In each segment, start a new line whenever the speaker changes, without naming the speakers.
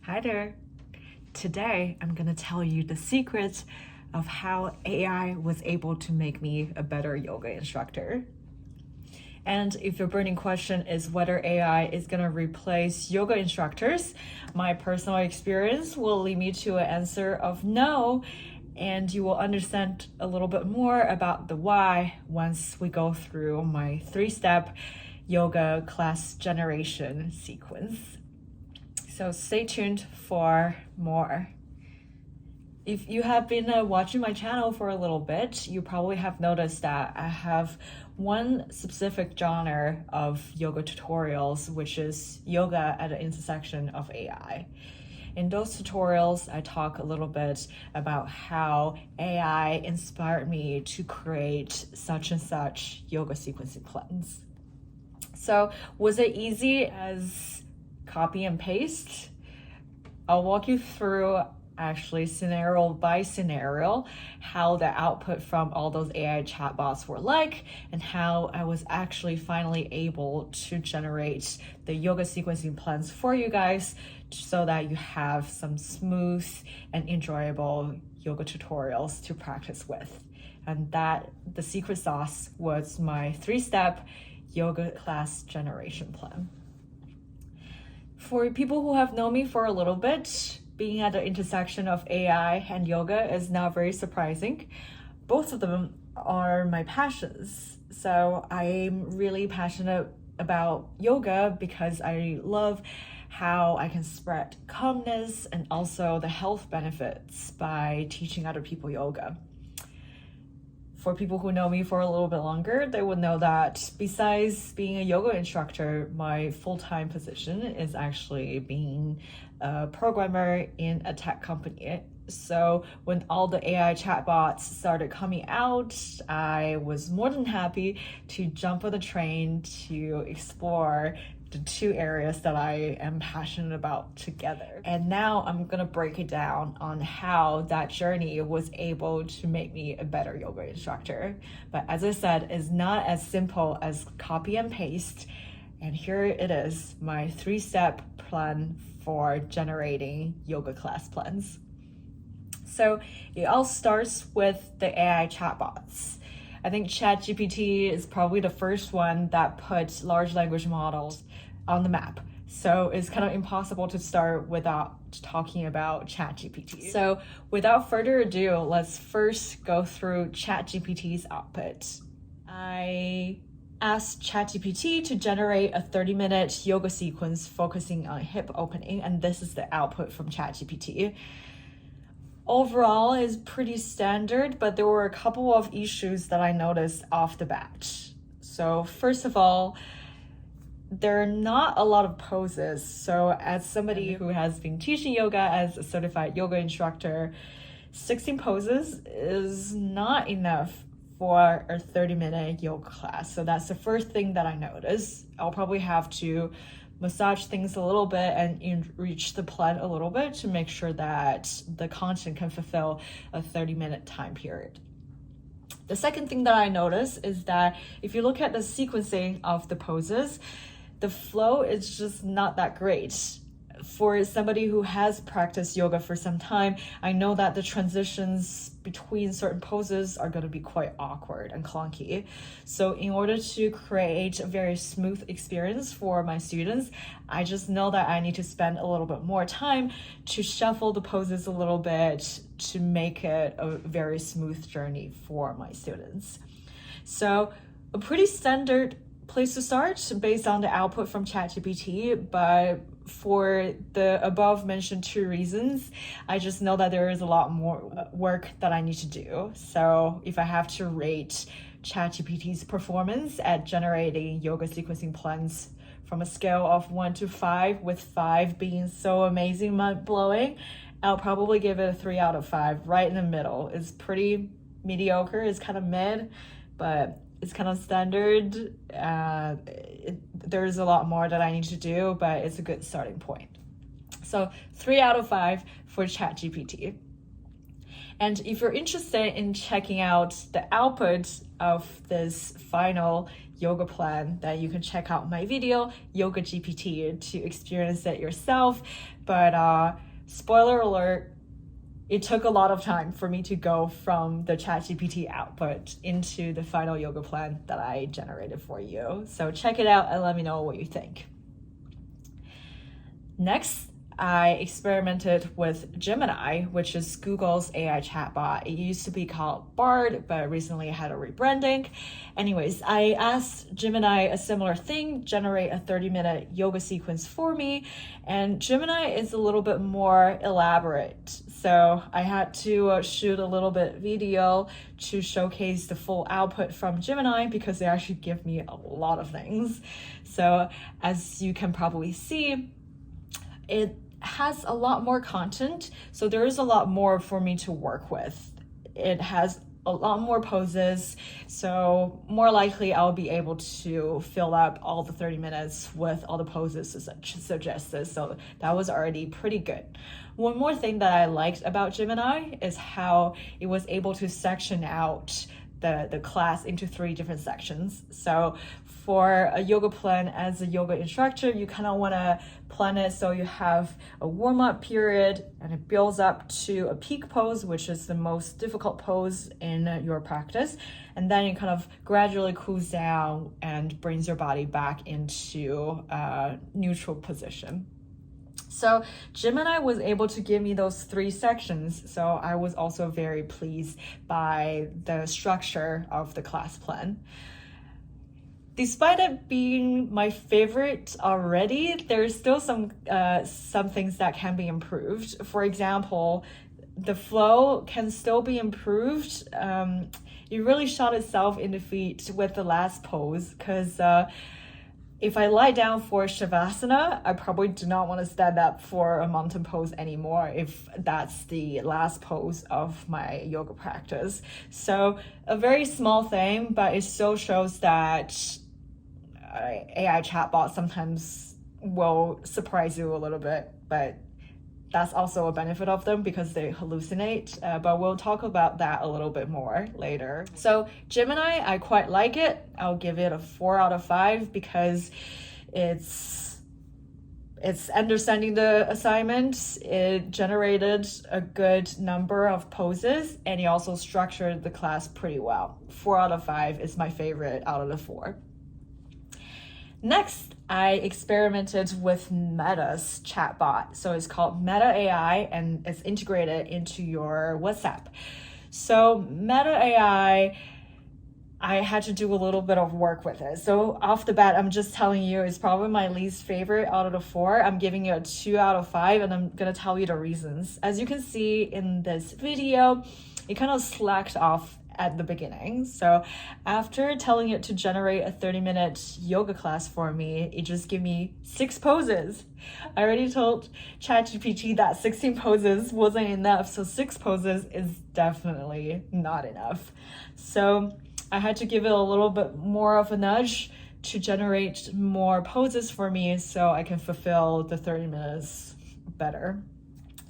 Hi there. Today, I'm going to tell you the secret of how AI was able to make me a better yoga instructor. And if your burning question is whether AI is going to replace yoga instructors, my personal experience will lead me to an answer of no, and you will understand a little bit more about the why once we go through my 3-step yoga class generation sequence. So stay tuned for more. If you have been watching my channel for a little bit, you probably have noticed that I have one specific genre of yoga tutorials, which is yoga at the intersection of AI. In those tutorials, I talk a little bit about how AI inspired me to create such and such yoga sequencing plans. So was it easy as copy and paste? I'll walk you through actually scenario by scenario how the output from all those AI chatbots were like and how I was actually finally able to generate the yoga sequencing plans for you guys so that you have some smooth and enjoyable yoga tutorials to practice with. And that the secret sauce was my 3-step yoga class generation plan. For people who have known me for a little bit, being at the intersection of AI and yoga is not very surprising. Both of them are my passions. So I'm really passionate about yoga because I love how I can spread calmness and also the health benefits by teaching other people yoga. For people who know me for a little bit longer, they would know that besides being a yoga instructor, my full-time position is actually being a programmer in a tech company. So when all the AI chatbots started coming out, I was more than happy to jump on the train to explore the two areas that I am passionate about together. And now I'm gonna break it down on how that journey was able to make me a better yoga instructor. But as I said, it's not as simple as copy and paste. And here it is, my 3-step plan for generating yoga class plans. So it all starts with the AI chatbots. I think ChatGPT is probably the first one that put large language models on the map. So it's kind of impossible to start without talking about ChatGPT. So without further ado, let's first go through ChatGPT's output. I asked ChatGPT to generate a 30-minute yoga sequence focusing on hip opening, and this is the output from ChatGPT. Overall is pretty standard, but there were a couple of issues that I noticed off the bat. So first of all, there are not a lot of poses. So as somebody who has been teaching yoga as a certified yoga instructor, 16 poses is not enough for a 30-minute yoga class. So that's the first thing that I noticed. I'll probably have to massage things a little bit and enrich the plan a little bit to make sure that the content can fulfill a 30-minute time period. The second thing that I noticed is that if you look at the sequencing of the poses, the flow is just not that great. For somebody who has practiced yoga for some time, I know that the transitions between certain poses are going to be quite awkward and clunky. So in order to create a very smooth experience for my students, I just know that I need to spend a little bit more time to shuffle the poses a little bit to make it a very smooth journey for my students. So a pretty standard place to start based on the output from ChatGPT, but for the above mentioned 2 reasons, I just know that there is a lot more work that I need to do. So if I have to rate ChatGPT's performance at generating yoga sequencing plans from a scale of 1 to 5, with 5 being so amazing, mind-blowing, I'll probably give it a 3 out of 5, right in the middle. It's pretty mediocre, it's kind of mid, but it's kind of standard. There's a lot more that I need to do, but it's a good starting point. So 3 out of 5 for ChatGPT. And if you're interested in checking out the output of this final yoga plan, then you can check out my video, Yoga GPT, to experience it yourself. But spoiler alert, it took a lot of time for me to go from the ChatGPT output into the final yoga plan that I generated for you. So check it out and let me know what you think. Next, I experimented with Gemini, which is Google's AI chatbot. It used to be called Bard, but recently had a rebranding. Anyways, I asked Gemini a similar thing, generate a 30-minute yoga sequence for me, and Gemini is a little bit more elaborate. So I had to shoot a little bit video to showcase the full output from Gemini because they actually give me a lot of things. So as you can probably see, it has a lot more content, so there is a lot more for me to work with. It has a lot more poses, so more likely I'll be able to fill up all the 30 minutes with all the poses suggested, so that was already pretty good. One more thing that I liked about Gemini is how it was able to section out the class into 3 different sections. So for a yoga plan as a yoga instructor, you kind of want to plan it so you have a warm-up period and it builds up to a peak pose, which is the most difficult pose in your practice. And then it kind of gradually cools down and brings your body back into a neutral position. So Gemini was able to give me those 3 sections, so I was also very pleased by the structure of the class plan. Despite it being my favorite already, there's still some things that can be improved. For example, the flow can still be improved. It really shot itself in the feet with the last pose because if I lie down for Shavasana, I probably do not want to stand up for a mountain pose anymore if that's the last pose of my yoga practice. So a very small thing, but it still shows that AI chatbots sometimes will surprise you a little bit, but that's also a benefit of them because they hallucinate, but we'll talk about that a little bit more later. So Gemini, I quite like it. I'll give it a 4 out of 5 because it's understanding the assignment. It generated a good number of poses and it also structured the class pretty well. 4 out of 5 is my favorite out of the 4. Next, I experimented with Meta's chatbot. So it's called Meta AI and it's integrated into your WhatsApp. So Meta AI, I had to do a little bit of work with it. So off the bat, I'm just telling you, it's probably my least favorite out of the 4. I'm giving it a 2 out of 5 and I'm gonna tell you the reasons. As you can see in this video, it kind of slacked off at the beginning. So after telling it to generate a 30-minute yoga class for me, it just gave me 6 poses. I already told ChatGPT that 16 poses wasn't enough, so 6 poses is definitely not enough. So I had to give it a little bit more of a nudge to generate more poses for me so I can fulfill the 30 minutes better.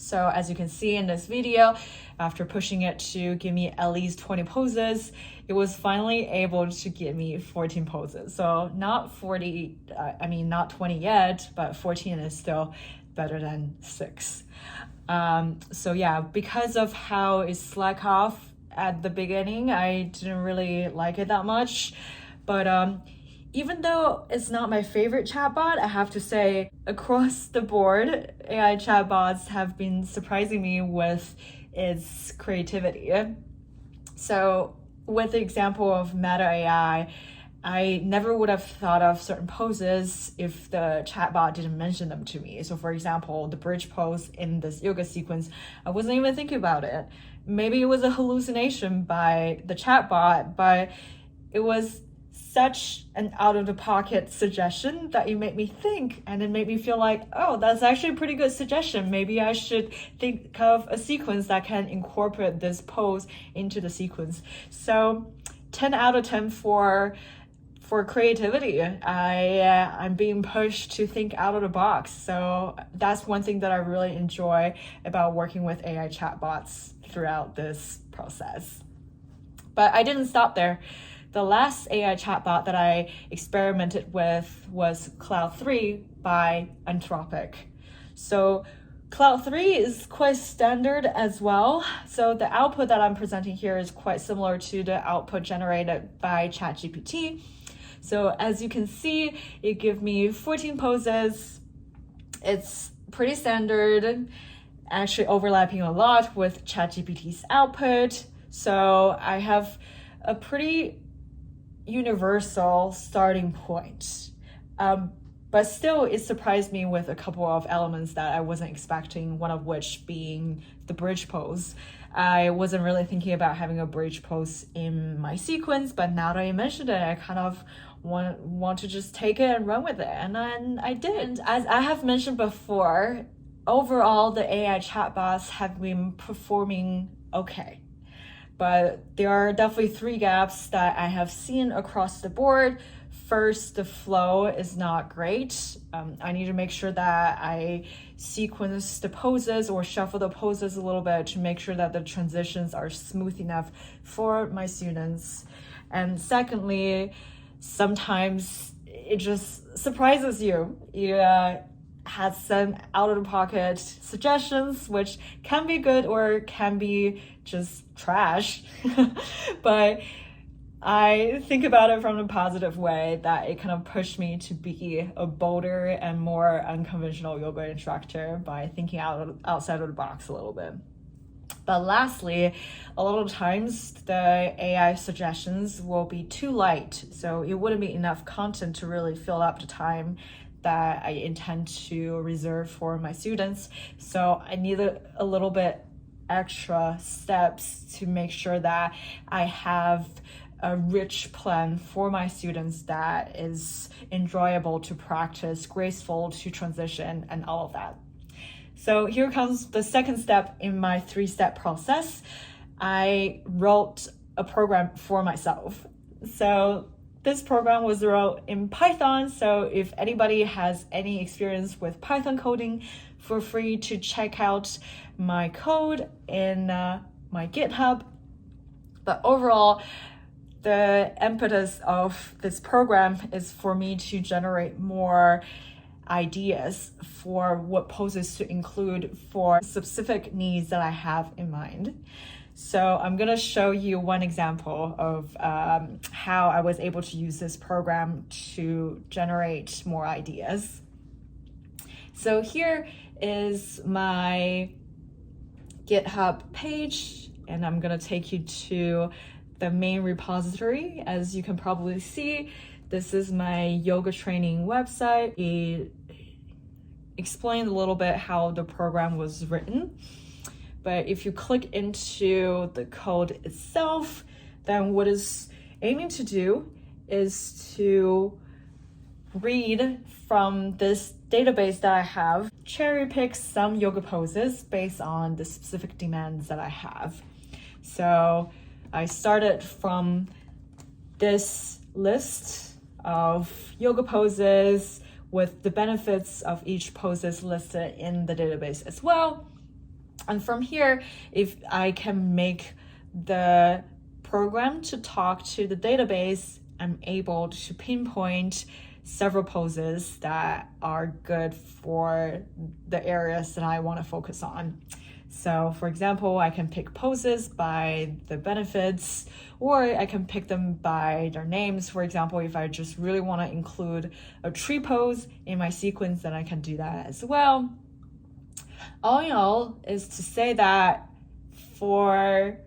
So as you can see in this video, after pushing it to give me at least 20 poses, it was finally able to give me 14 poses. So not not 20 yet, but 14 is still better than 6. So yeah, because of how it slacked off at the beginning, I didn't really like it that much. But even though it's not my favorite chatbot, I have to say across the board, AI chatbots have been surprising me with its creativity. So with the example of Meta AI, I never would have thought of certain poses if the chatbot didn't mention them to me. So for example, the bridge pose in this yoga sequence, I wasn't even thinking about it. Maybe it was a hallucination by the chatbot, but it was such an out-of-the-pocket suggestion that it made me think, and it made me feel like, oh, that's actually a pretty good suggestion. Maybe I should think of a sequence that can incorporate this pose into the sequence. So 10 out of 10 for creativity. I'm being pushed to think out of the box. So that's one thing that I really enjoy about working with AI chatbots throughout this process. But I didn't stop there. The last AI chatbot that I experimented with was Claude 3 by Anthropic. So Claude 3 is quite standard as well. So the output that I'm presenting here is quite similar to the output generated by ChatGPT. So as you can see, it gives me 14 poses. It's pretty standard, actually overlapping a lot with ChatGPT's output. So I have a pretty universal starting point. But still, it surprised me with a couple of elements that I wasn't expecting, one of which being the bridge pose. I wasn't really thinking about having a bridge pose in my sequence, but now that you mentioned it, I kind of want to just take it and run with it. And then I did. As I have mentioned before, overall, the AI chatbots have been performing okay. But there are definitely 3 gaps that I have seen across the board. First, the flow is not great. I need to make sure that I sequence the poses or shuffle the poses a little bit to make sure that the transitions are smooth enough for my students. And secondly, sometimes it just surprises you. You had some out-of-the-pocket suggestions, which can be good or can be just trash. But I think about it from a positive way, that it kind of pushed me to be a bolder and more unconventional yoga instructor by thinking outside of the box a little bit. But lastly, a lot of times the AI suggestions will be too light, so it wouldn't be enough content to really fill up the time that I intend to reserve for my students. So I need a little bit extra steps to make sure that I have a rich plan for my students that is enjoyable to practice, graceful to transition, and all of that. So here comes the second step in my 3-step process. I wrote a program for myself. So this program was wrote in Python. So if anybody has any experience with Python coding, feel free to check out my code in my GitHub. But overall, the impetus of this program is for me to generate more ideas for what poses to include for specific needs that I have in mind. So I'm going to show you one example of how I was able to use this program to generate more ideas. So here is my GitHub page, and I'm going to take you to the main repository. As you can probably see, this is my yoga training website. It explained a little bit how the program was written. But if you click into the code itself, then what it's aiming to do is to read from this database that I have, cherry pick some yoga poses based on the specific demands that I have. So I started from this list of yoga poses with the benefits of each poses listed in the database as well. And from here, if I can make the program to talk to the database, I'm able to pinpoint several poses that are good for the areas that I want to focus on. So for example, I can pick poses by the benefits, or I can pick them by their names. For example, if I just really want to include a tree pose in my sequence, then I can do that as well. All in all is to say that for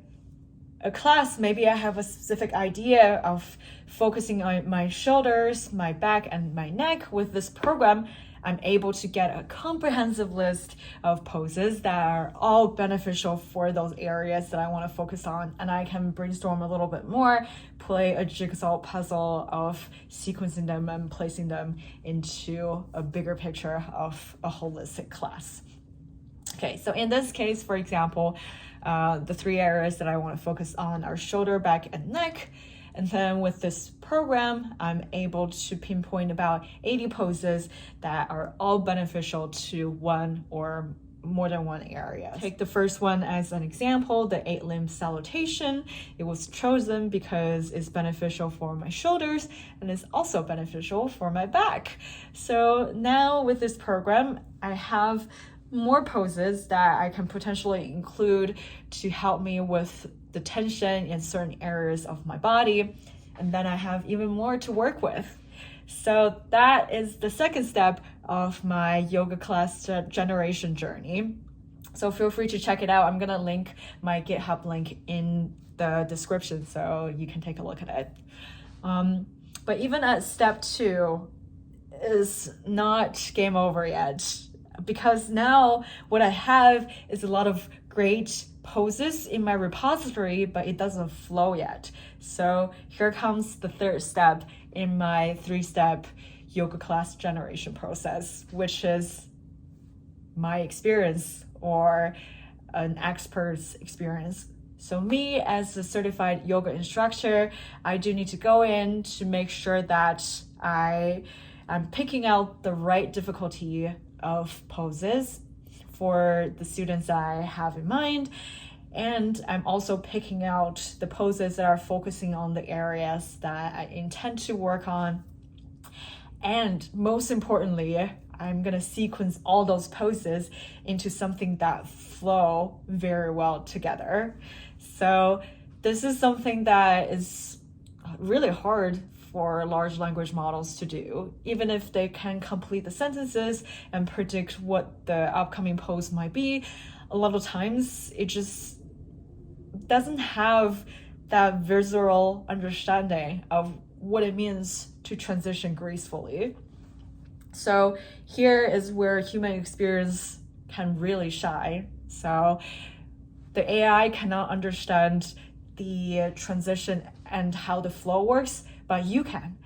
a class, maybe I have a specific idea of focusing on my shoulders, my back, and my neck. With this program, I'm able to get a comprehensive list of poses that are all beneficial for those areas that I want to focus on. And I can brainstorm a little bit more, play a jigsaw puzzle of sequencing them and placing them into a bigger picture of a holistic class. Okay, so in this case, for example, the 3 areas that I want to focus on are shoulder, back, and neck. And then with this program, I'm able to pinpoint about 80 poses that are all beneficial to one or more than one area. Take the first one as an example, the 8-limb salutation. It was chosen because it's beneficial for my shoulders and it's also beneficial for my back. So now with this program, I have more poses that I can potentially include to help me with the tension in certain areas of my body. And then I have even more to work with. So that is the second step of my yoga class generation journey. So feel free to check it out. I'm gonna link my GitHub link in the description so you can take a look at it. But even at step 2 is not game over yet, because now what I have is a lot of great poses in my repository, but it doesn't flow yet. So here comes the third step in my 3-step yoga class generation process, which is my experience or an expert's experience. So me as a certified yoga instructor, I do need to go in to make sure that I'm picking out the right difficulty of poses for the students I have in mind. And I'm also picking out the poses that are focusing on the areas that I intend to work on. And most importantly, I'm gonna sequence all those poses into something that flow very well together. So this is something that is really hard for large language models to do. Even if they can complete the sentences and predict what the upcoming pose might be, a lot of times it just doesn't have that visceral understanding of what it means to transition gracefully. So here is where human experience can really shine. So the AI cannot understand the transition and how the flow works, but you can.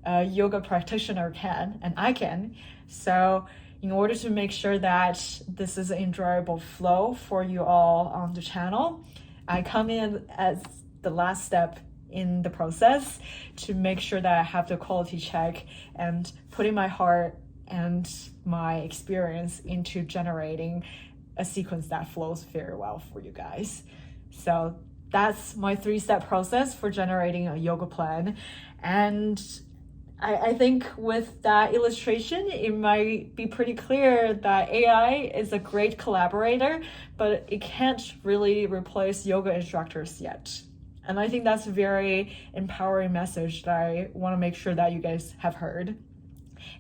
A yoga practitioner can, and I can. So in order to make sure that this is an enjoyable flow for you all on the channel, I come in as the last step in the process to make sure that I have the quality check and putting my heart and my experience into generating a sequence that flows very well for you guys. So that's my 3-step process for generating a yoga plan. And I think with that illustration, it might be pretty clear that AI is a great collaborator, but it can't really replace yoga instructors yet. And I think that's a very empowering message that I want to make sure that you guys have heard.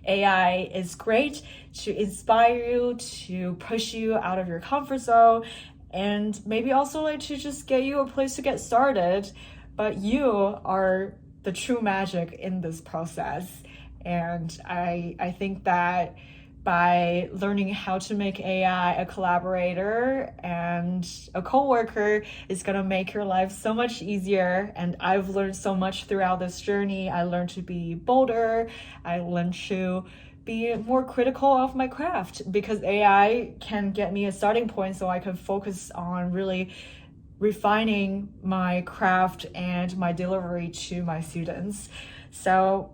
AI is great to inspire you, to push you out of your comfort zone, and maybe also like to just get you a place to get started. But you are the true magic in this process. And I think that by learning how to make AI a collaborator and a coworker is going to make your life so much easier. And I've learned so much throughout this journey. I learned to be bolder. I learned to be more critical of my craft, because AI can get me a starting point so I can focus on really refining my craft and my delivery to my students. So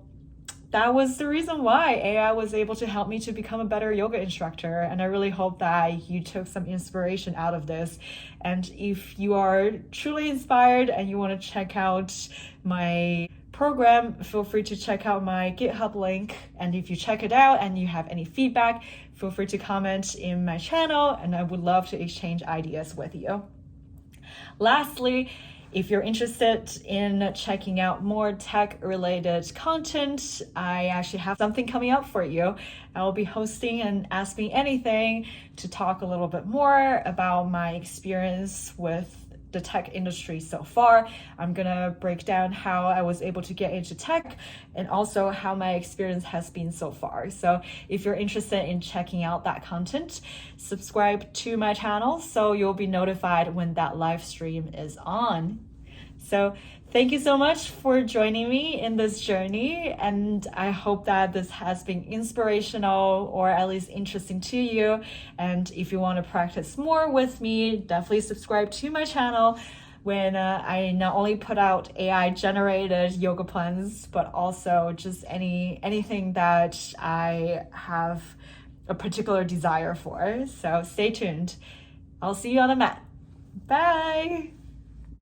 that was the reason why AI was able to help me to become a better yoga instructor. And I really hope that you took some inspiration out of this. And if you are truly inspired and you want to check out my program, feel free to check out my GitHub link. And if you check it out and you have any feedback, feel free to comment in my channel, and I would love to exchange ideas with you. Lastly, if you're interested in checking out more tech-related content, I actually have something coming up for you. I will be hosting an Ask Me Anything to talk a little bit more about my experience with the tech industry so far. I'm gonna break down how I was able to get into tech and also how my experience has been so far. So if you're interested in checking out that content, subscribe to my channel so you'll be notified when that live stream is on. So thank you so much for joining me in this journey, and I hope that this has been inspirational or at least interesting to you. And if you want to practice more with me, definitely subscribe to my channel when I not only put out AI generated yoga plans, but also just anything that I have a particular desire for. So stay tuned. I'll see you on the mat. Bye.